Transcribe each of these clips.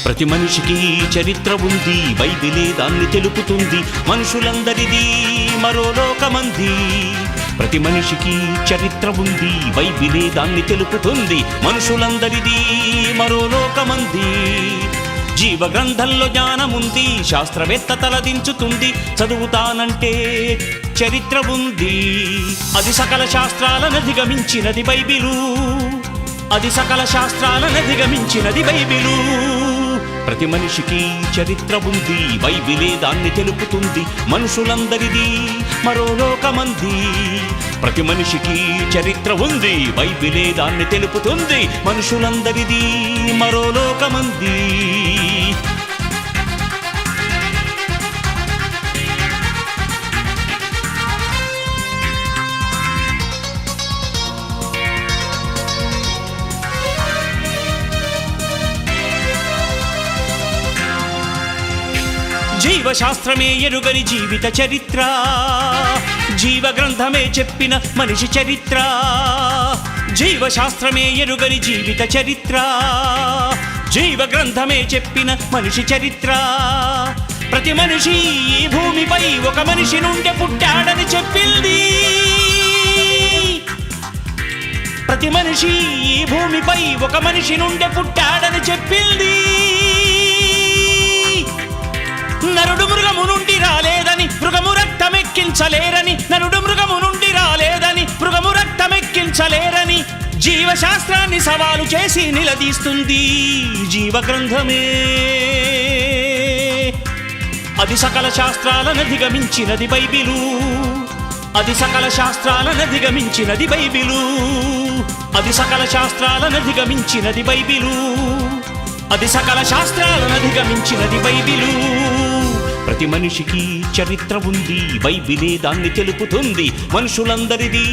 ప్రతి మనిషికి చరిత్ర ఉంది, బైబిలే దాన్ని తెలుపుతుంది. మనుషులందరిది మరో లోకమంది. ప్రతి మనిషికి చరిత్ర ఉంది, బైబిలే దాన్ని తెలుపుతుంది. మనుషులందరిది మరో లోకమంది. జీవ గ్రంథంలో జ్ఞానముంది, శాస్త్రవేత్త తలదించుతుంది. చదువుతానంటే చరిత్ర ఉంది, అది సకల శాస్త్రాలను అధిగమించినది బైబిలు. అది సకల శాస్త్రాలను అధిగమించినది బైబిలు. ప్రతి మనిషికి చరిత్ర ఉంది, బైబిలే దాన్ని తెలుపుతుంది. మనుషులందరిది మరో లోకమంది. ప్రతి మనిషికి చరిత్ర ఉంది, బైబిలే దాన్ని తెలుపుతుంది. మనుషులందరిది మరో లోకమంది. జీవశాస్త్రమే ఎరుగని జీవిత చరిత్ర, జీవ గ్రంథమే చెప్పిన మనిషి చరిత్ర. జీవశాస్త్రమే ఎరుగని జీవిత చరిత్ర, జీవ గ్రంథమే చెప్పిన మనిషి చరిత్ర. ప్రతి మనిషి ఈ భూమిపై ఒక మనిషి నుండి పుట్టాడని చెప్పింది. ప్రతి మనిషి ఈ భూమిపై ఒక మనిషి నుండి పుట్టాడని చెప్పింది. నరుడు మృగము నుండి రాలేదని, మృగము రక్తమెక్కించలేరని. నరుడు మృగము నుండి రాలేదని, మృగము రక్తమెక్కించలేరని జీవశాస్త్రాన్ని సవాలు చేసి నిలదీస్తుంది జీవ గ్రంథమే. అది సకల శాస్త్రాలను అధిగమించినది బైబిలు. అది సకల శాస్త్రాలను అధిగమించినది బైబిలు. అది సకల శాస్త్రాలను అధిగమించినది బైబిలు. అది సకల శాస్త్రాలను అధిగమించినది బైబిలు. ప్రతి మనిషికి చరిత్ర ఉంది, బైబిలే దాన్ని తెలుపుతుంది. మనుషులందరిది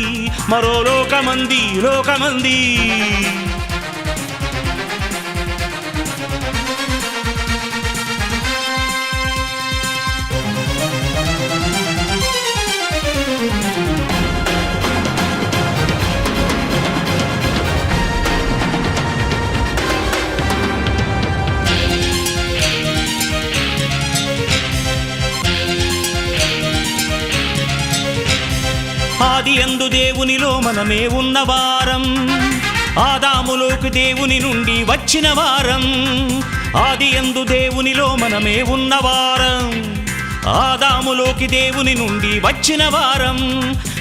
మరో లోకమంది, లోకమంది. ఆది యందు దేవునిలో మనమే ఉన్నవారం, ఆదాములోకి దేవుని నుండి వచ్చిన వారం. ఆది యందు దేవునిలో మనమే ఉన్నవారం, ఆదాములోకి దేవుని నుండి వచ్చిన వారం.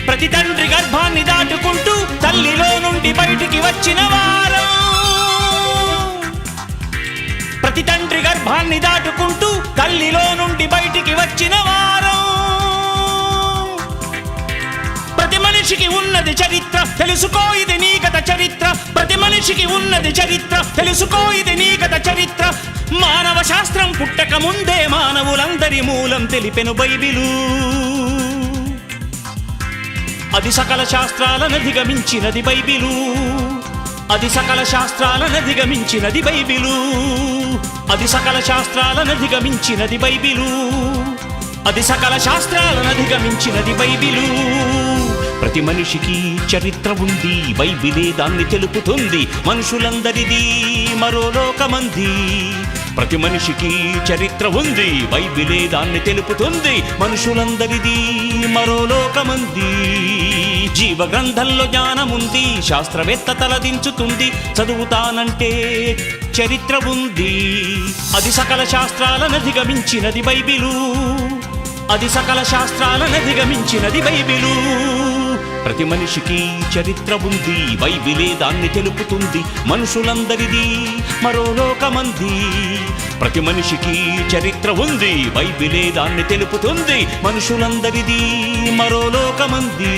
ప్రతి తండ్రి గర్భాన్ని దాటుకుంటూ తల్లిలో నుండి బయటికి వచ్చిన వారం. ప్రతి తండ్రి గర్భాన్ని దాటుకుంటూ తల్లిలో నుండి బయటికి వచ్చిన వారం. ప్రతి మనిషికి ఉన్నది చరిత్ర, తెలుసుకో ఇది నీ గత చరిత్ర. ప్రతి మనిషికి ఉన్నది చరిత్ర, తెలుసుకో ఇది నీ గత చరిత్ర. మానవ శాస్త్రం పుట్టక ముందే మానవులందరి మూలం తెలిపెను బైబిలు. అది సకల శాస్త్రాలను అధిగమించినది బైబిలు. అది సకల శాస్త్రాలను అధిగమించినది బైబిలు. అది సకల శాస్త్రాలను అధిగమించినది బైబిలు. అది సకల శాస్త్రాలను అధిగమించినది బైబిలు. ప్రతి మనిషికి చరిత్ర ఉంది, బైబిలే దాన్ని తెలుపుతుంది. మనుషులందరిది మరో లోకమంది. ప్రతి మనిషికి చరిత్ర ఉంది, బైబిలే దాన్ని తెలుపుతుంది. మనుషులందరిది మరో లోకమంది. జీవ గ్రంథంలో జ్ఞానముంది, శాస్త్రవేత్త తలదించుతుంది. చదువుతానంటే చరిత్ర ఉంది, అది సకల శాస్త్రాలను అధిగమించినది బైబిలు. అది సకల శాస్త్రాలను అధిగమించినది బైబిలు. ప్రతి మనిషికి చరిత్ర ఉంది, బైబిలే దాన్ని తెలుపుతుంది. మనుషులందరిది మరో లోకమంది. ప్రతి మనిషికి చరిత్ర ఉంది, బైబిలే దాన్ని తెలుపుతుంది. మనుషులందరిది మరో లోకమంది.